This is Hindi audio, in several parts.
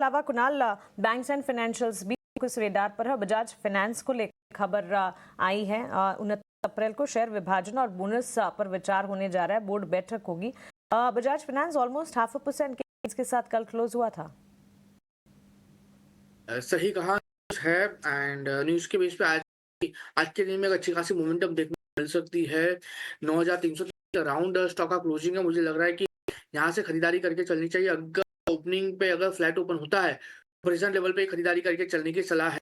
अलावा कुणाल, बैंक्स एंड फाइनेंशियल्स भी कुछ रेडार पर है। बजाज फाइनेंस को लेकर खबर आई है, 29 अप्रैल को शेयर विभाजन और बोनस पर विचार होने जा रहा है, बोर्ड बैठक होगी। बजाज फाइनेंस ऑलमोस्ट 0.5% के साथ कल क्लोज हुआ था। सही कहा है। एंड न्यूज के बेस पे आज के दिन में एक अच्छी खासी मोमेंटम देखने को मिल सकती है। 9,300 अराउंड स्टॉक का क्लोजिंग है। मुझे लग रहा है कि यहाँ से खरीदारी करके चलनी चाहिए। अगर ओपनिंग पे अगर फ्लैट ओपन होता है तो प्रेजेंट लेवल पे खरीदारी करके चलने की सलाह है।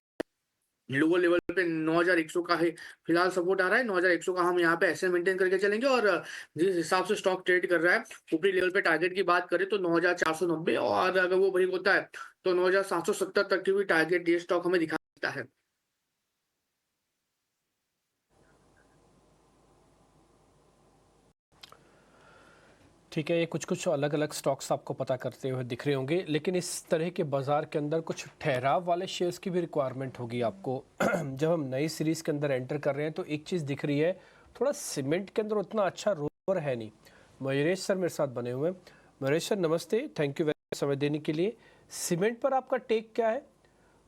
लोअर लेवल पे 9,100 का है फिलहाल सपोर्ट आ रहा है। 9,100 का हम यहाँ पे ऐसे मेंटेन करके चलेंगे। और जिस हिसाब से स्टॉक ट्रेड कर रहा है, ऊपरी लेवल पे टारगेट की बात करें तो 9,490, और अगर वो ब्रेक होता है तो 9,770 तक की भी टारगेट ये स्टॉक हमें दिखा सकता है। ठीक है, ये कुछ अलग अलग स्टॉक्स आपको पता करते हुए दिख रहे होंगे, लेकिन इस तरह के बाज़ार के अंदर कुछ ठहराव वाले शेयर्स की भी रिक्वायरमेंट होगी आपको। जब हम नई सीरीज़ के अंदर एंटर कर रहे हैं तो एक चीज़ दिख रही है, थोड़ा सीमेंट के अंदर उतना अच्छा रोर है नहीं। मयूरेश सर मेरे साथ बने हुए हैं। मयूरेश सर नमस्ते, थैंक यू वेरी मच समय देने के लिए। सीमेंट पर आपका टेक क्या है?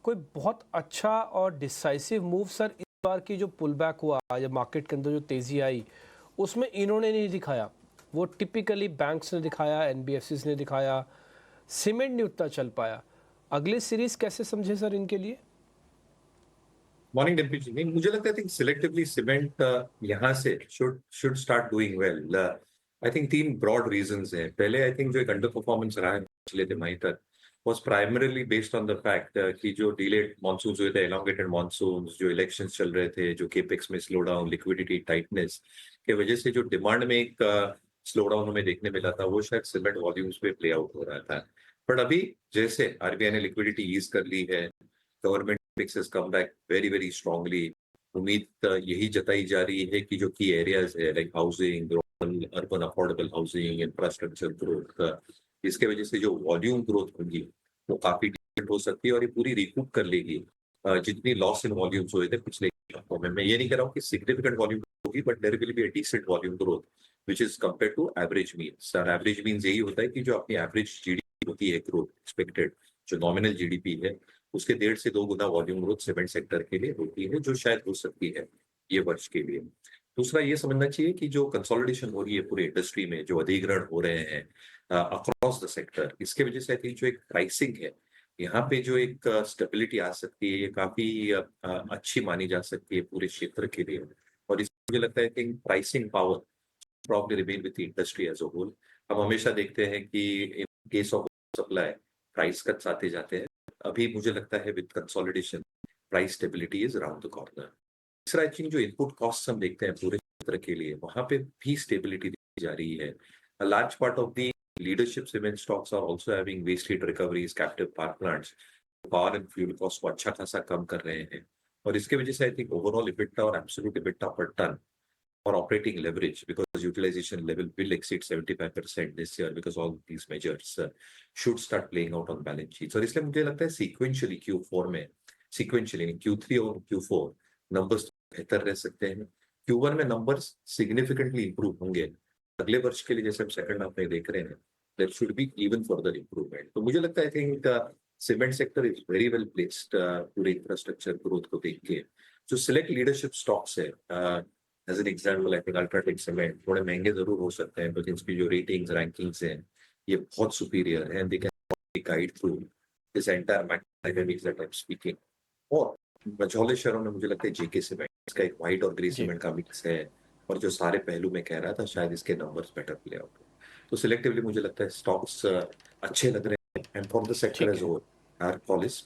कोई बहुत अच्छा और डिसाइसिव मूव सर इस बार की जो पुल बैक हुआ या मार्केट के अंदर जो तेज़ी आई उसमें इन्होंने नहीं दिखाया, वो टिपिकली बैंक्स ने दिखाया, एनबीएफसीज ने दिखाया, सीमेंट नहीं उतना चल पाया। अगली सीरीज कैसे समझे सर इनके लिए? मॉर्निंग डेम्पी नहीं, मुझे लगता है थिंक सिलेक्टिवली सीमेंट यहाँ से should start doing well. I think 3 broad reasons हैं। पहले आई थिंक जो एक अंडर परफॉर्मेंस रहा है पिछले तिमाही तक was primarily based on the fact कि जो delayed monsoons हुए थे, elongated monsoons, जो elections चल रहे थे, जो capex में स्लो डाउन, liquidity tightness के वजह से जो डिमांड में एक स्लो डाउन हमें देखने मिला था, वो शायद सीमेंट वॉल्यूम्स पे प्ले आउट हो रहा था। बट अभी जैसे आरबीआई ने लिक्विडिटी ईज कर ली है, government fix has come back very very strongly. उम्मीद यही जताई जा रही है कि जो की एरियाज है like housing, urban affordable housing, infrastructure growth, इसके वजह से जो वॉल्यूम ग्रोथ होगी वो काफी डिफरेंट हो सकती है और ये पूरी रिकूप कर लेगी जितनी लॉस इन वॉल्यूम्स हुए थे पिछले हफ्तों में। मैं ये नहीं कह रहा हूँ कि सिग्निफिकेंट वॉल्यूम होगी, but there will be a decent volume growth which is compared to average means. और एवरेज मीन्स यही होता है कि जो अपनी एवरेज जीडीपी होती है ग्रोथ एक्सपेक्टेड, जो नॉमिनल जीडीपी है, उसके 1.5 से 2 गुना वॉल्यूम ग्रोथ सीमेंट सेक्टर के लिए होती है, जो शायद हो सकती है ये वर्ष के लिए। दूसरा ये समझना चाहिए कि जो कंसोलिडेशन हो रही है पूरी इंडस्ट्री में, जो अधिग्रहण हो रहे हैं अक्रॉस द सेक्टर, इसके वजह से आई थिंक जो एक प्राइसिंग है यहाँ पे, जो एक स्टेबिलिटी आ सकती है, ये काफी अच्छी मानी जा सकती है पूरे क्षेत्र के लिए। और इसमें मुझे लगता है कि pricing power probably remain with the industry as a whole. हम हमेशा देखते हैं कि in case of supply price cuts आते जाते हैं। अभी मुझे लगता है with consolidation price stability is around the corner. तीसरा आई थिंक जो इनपुट कॉस्ट हम देखते हैं पूरे क्षेत्र के लिए, वहां पे भी स्टेबिलिटी दी जा रही है। A large part of the leadership cement stocks are also having waste heat recoveries, captive power plants, power and fuel costs को अच्छा खासा कम कर रहे हैं। और इसके वजह से आई थिंक ओवरऑल EBITDA और एब्सोल्यूट EBITDA पर टन और operating leverage, because utilization level will exceed 75% this year because all these measures should start playing out on balance sheets। और इसलिए मुझे लगता है sequentially Q4 में, sequentially Q3 और Q4 numbers बेहतर रह सकते हैं। Q1 में numbers significantly improve होंगे। अगले वर्ष के लिए जैसे हम सेकंड हाफ में देख रहे हैं, there should be even further improvement. तो मुझे लगता है I think cement sector is very well placed पूरे इंफ्रास्ट्रक्चर ग्रोथ को देख के। जो सिलेक्ट लीडरशिप स्टॉक्स है, as an example I think UltraTech cement थोड़े महंगे जरूर हो सकते हैं, बट इनकी जो रेटिंग्स रैंकिंग्स हैं ये बहुत सुपीरियर है, and they can guide through this entire macroeconomics that I am speaking. और मझौले शहरों में मुझे लगता है जेके सीमेंट, इसका एक व्हाइट और ग्रे सीमेंट का मिक्स है, और जो सारे पहलू में कह रहा था शायद इसके नंबर्स बेटर प्ले आउट हो। तो सिलेक्टिवली मुझे लगता है स्टॉक्स अच्छे लग रहे हैं, and for the sector as whole our call is